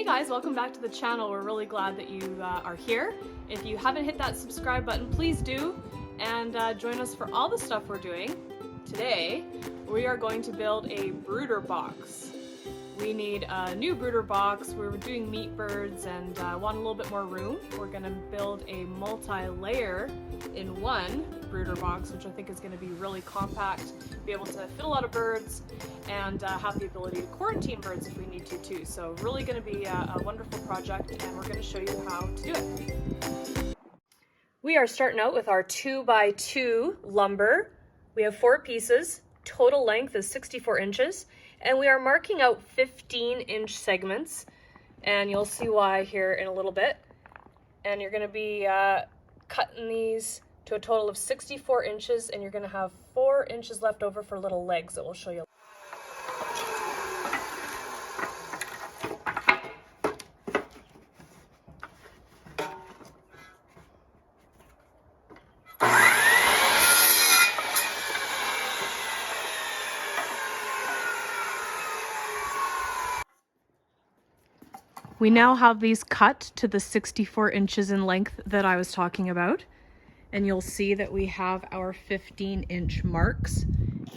Hey guys, welcome back to the channel. We're really glad that you are here. If you haven't hit that subscribe button, please do, and join us for all the stuff we're doing. Today, we are going to build a brooder box. We need a new brooder box. We're doing meat birds and want a little bit more room. We're gonna build a multi-layer in one brooder box, which I think is gonna be really compact, be able to fit a lot of birds, and have the ability to quarantine birds if we need to too. So really gonna be a wonderful project, and we're gonna show you how to do it. We are starting out with our 2x2 lumber. We have 4 pieces. Total length is 64 inches. And we are marking out 15-inch segments, and you'll see why here in a little bit. And you're gonna be cutting these to a total of 64 inches, and you're gonna have 4 inches left over for little legs that we'll show you. We now have these cut to the 64 inches in length that I was talking about. And you'll see that we have our 15-inch marks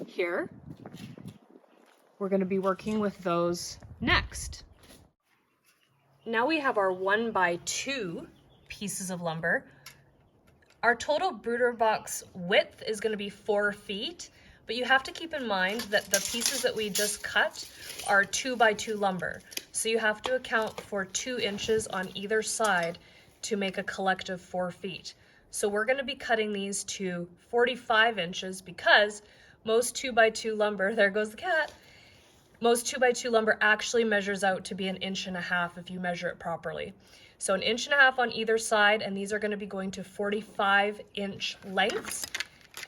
here. We're going to be working with those next. Now we have our 1x2 pieces of lumber. Our total brooder box width is going to be 4 feet, but you have to keep in mind that the pieces that we just cut are 2x2 lumber. So you have to account for 2 inches on either side to make a collective 4 feet. So we're going to be cutting these to 45 inches because most 2x2 lumber, there goes the cat, most 2x2 lumber actually measures out to be 1.5 inches if you measure it properly. So 1.5 inches on either side, and these are going to be going to 45-inch lengths,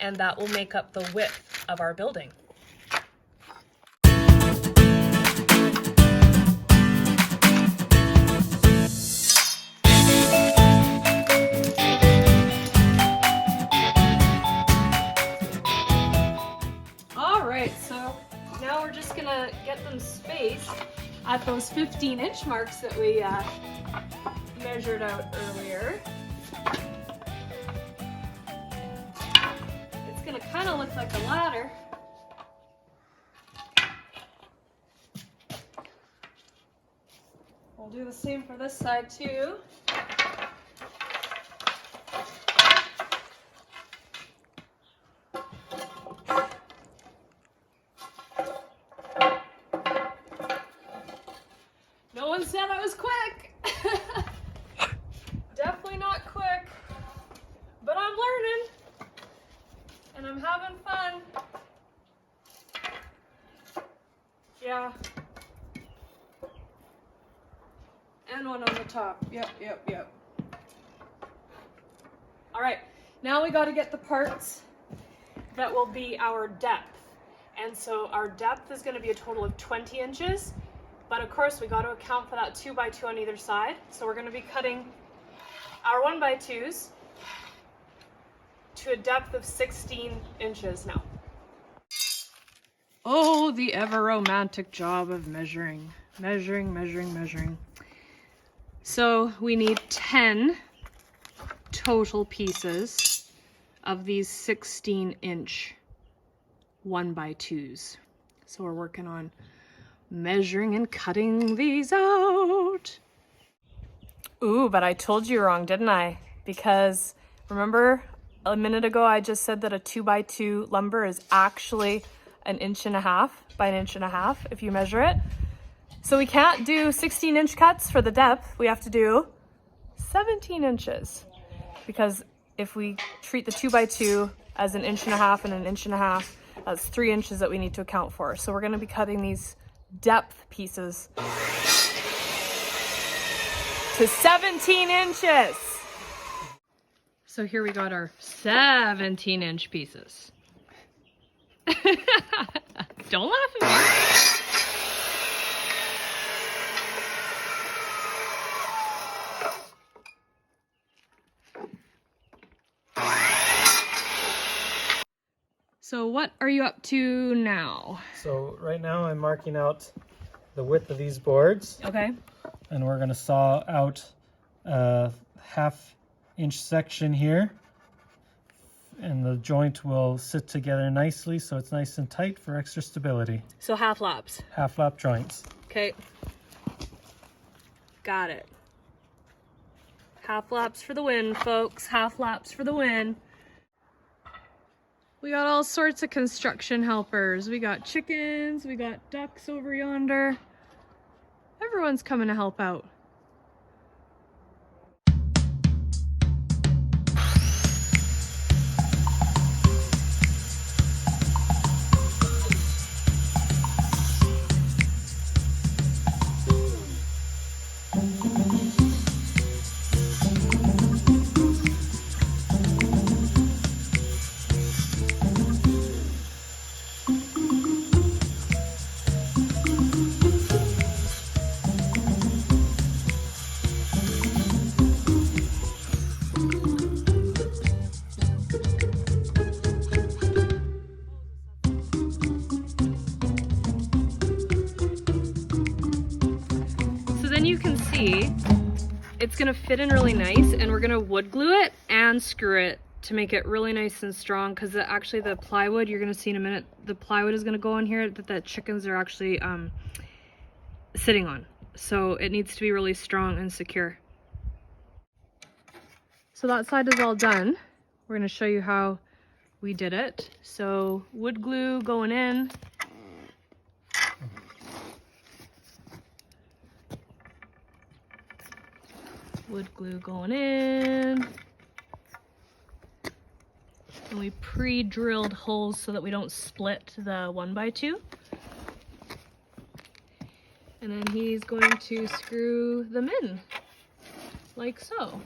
and that will make up the width of our building. So now we're just gonna get them spaced at those 15-inch marks that we measured out earlier. It's gonna kind of look like a ladder. We'll do the same for this side too. No one said I was quick. Definitely not quick, but I'm learning and I'm having fun. Yeah. And one on the top. Yep. All right, now we got to get the parts that will be our depth. And so our depth is going to be a total of 20 inches. But of course, we got to account for that 2x2 on either side. So we're going to be cutting our 1x2s to a depth of 16 inches now. Oh, the ever romantic job of measuring. Measuring. So we need 10 total pieces of these 16-inch 1x2s. So we're working on measuring and cutting these out. Ooh, but I told you wrong, didn't I? Because remember a minute ago I just said that a 2x2 lumber is actually 1.5 inches by 1.5 inches if you measure it. So we can't do 16-inch cuts for the depth. We have to do 17 inches. Because if we treat the 2x2 as 1.5 inches and 1.5 inches, that's 3 inches that we need to account for. So we're going to be cutting these depth pieces to 17 inches. So here we got our 17-inch pieces. Don't laugh at me. So what are you up to now? So right now I'm marking out the width of these boards. Okay. and we're going to saw out a 1/2 inch section here, and the joint will sit together nicely so it's nice and tight for extra stability. So half laps. Half lap joints. Okay. Got it. Half laps for the win, folks. Half laps for the win. We got all sorts of construction helpers. We got chickens, we got ducks over yonder. Everyone's coming to help out. You can see it's gonna fit in really nice, and we're gonna wood glue it and screw it to make it really nice and strong, because actually the plywood, you're gonna see in a minute, the plywood is gonna go on here that the chickens are actually sitting on, so it needs to be really strong and secure. So that side is all done. We're gonna show you how we did it. So wood glue going in. Wood glue going in. And we pre-drilled holes so that we don't split the 1x2. And then he's going to screw them in, like so.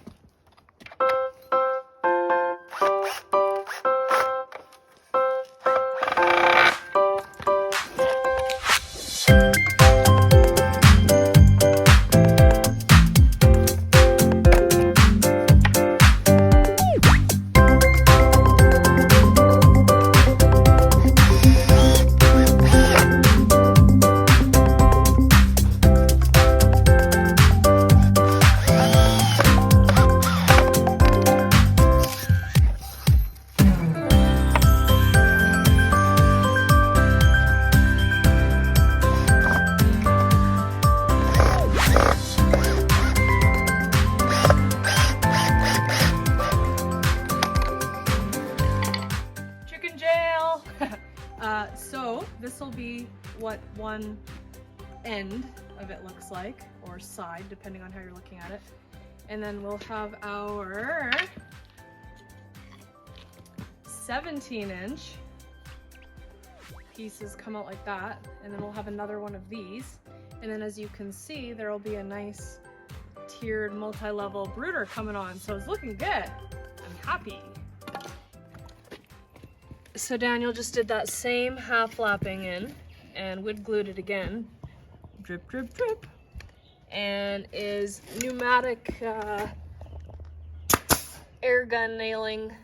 So this will be what one end of it looks like, or side, depending on how you're looking at it. And then we'll have our 17-inch pieces come out like that, and then we'll have another one of these. And then as you can see, there will be a nice tiered multi-level brooder coming on, so it's looking good. I'm happy. So Daniel just did that same half lapping in and wood glued it again, drip drip drip, and is pneumatic air gun nailing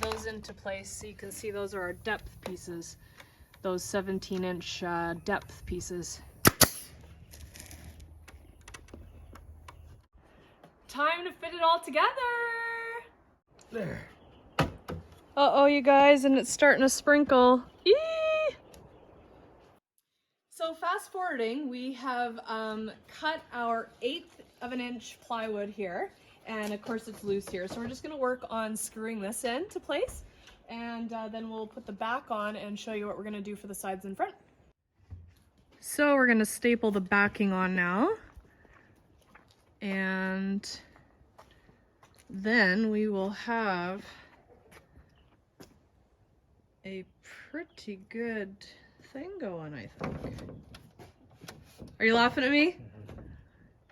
those into place. So you can see those are our depth pieces, those 17-inch depth pieces. Time to fit it all together. There. Uh-oh, you guys, and it's starting to sprinkle. Eee! So fast forwarding, we have cut our 1/8 of an inch plywood here, and of course it's loose here. So we're just gonna work on screwing this into place, and then we'll put the back on and show you what we're gonna do for the sides and front. So we're gonna staple the backing on now, and then we will have a pretty good thing going, I think. Are you laughing at me?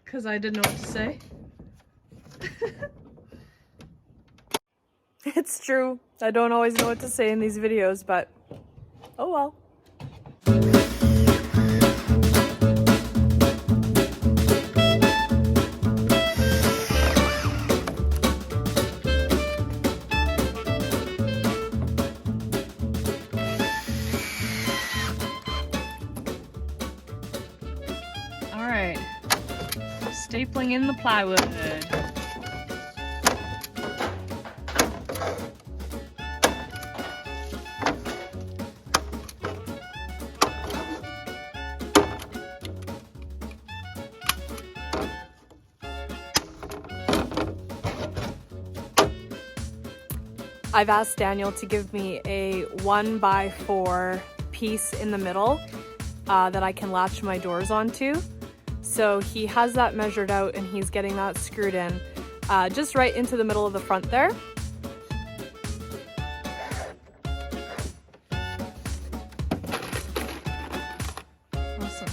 Because I didn't know what to say. It's true. I don't always know what to say in these videos, but oh well. Stapling in the plywood. I've asked Daniel to give me a 1x4 piece in the middle that I can latch my doors onto. So he has that measured out and he's getting that screwed in just right into the middle of the front there. Awesome.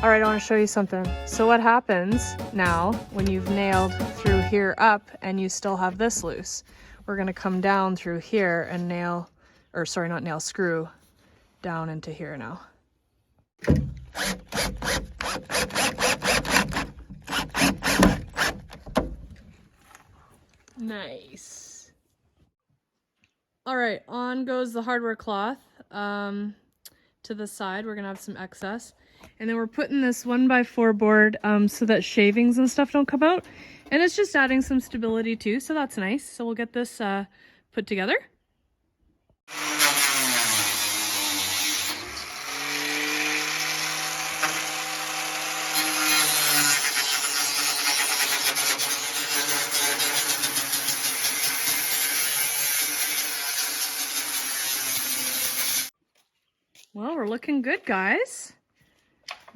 All right, I want to show you something. So what happens now when you've nailed through here up and you still have this loose? We're going to come down through here and nail, or sorry, not nail, screw down into here now. Nice. All right, on goes the hardware cloth to the side. We're going to have some excess. And then we're putting this 1x4 board so that shavings and stuff don't come out. And it's just adding some stability too, so that's nice. So we'll get this put together. Well, we're looking good, guys.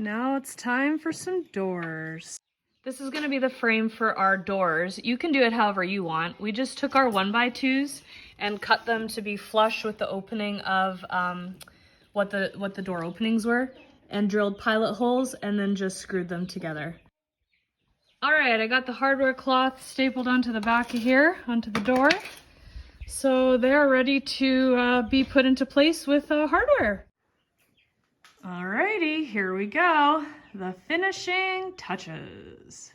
Now it's time for some doors. This is going to be the frame for our doors. You can do it however you want. We just took our 1x2s and cut them to be flush with the opening of what the door openings were, and drilled pilot holes and then just screwed them together. All right, I got the hardware cloth stapled onto the back of here, onto the door. So they're ready to be put into place with hardware. Alrighty, here we go. The finishing touches.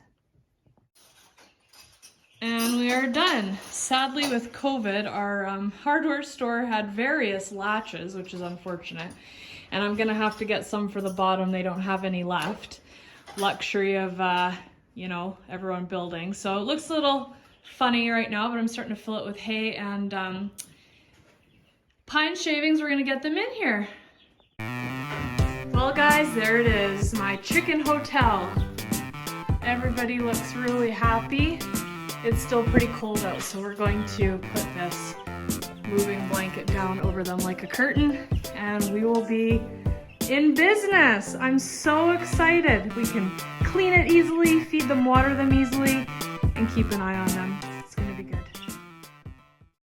And we are done. Sadly, with COVID, our hardware store had various latches, which is unfortunate. And I'm gonna have to get some for the bottom. They don't have any left. Luxury of, you know, everyone building. So it looks a little funny right now, but I'm starting to fill it with hay and pine shavings. We're gonna get them in here. Well guys, there it is, my chicken hotel. Everybody looks really happy. It's still pretty cold out, so we're going to put this moving blanket down over them like a curtain, and we will be in business. I'm so excited. We can clean it easily, feed them, water them easily, and keep an eye on them.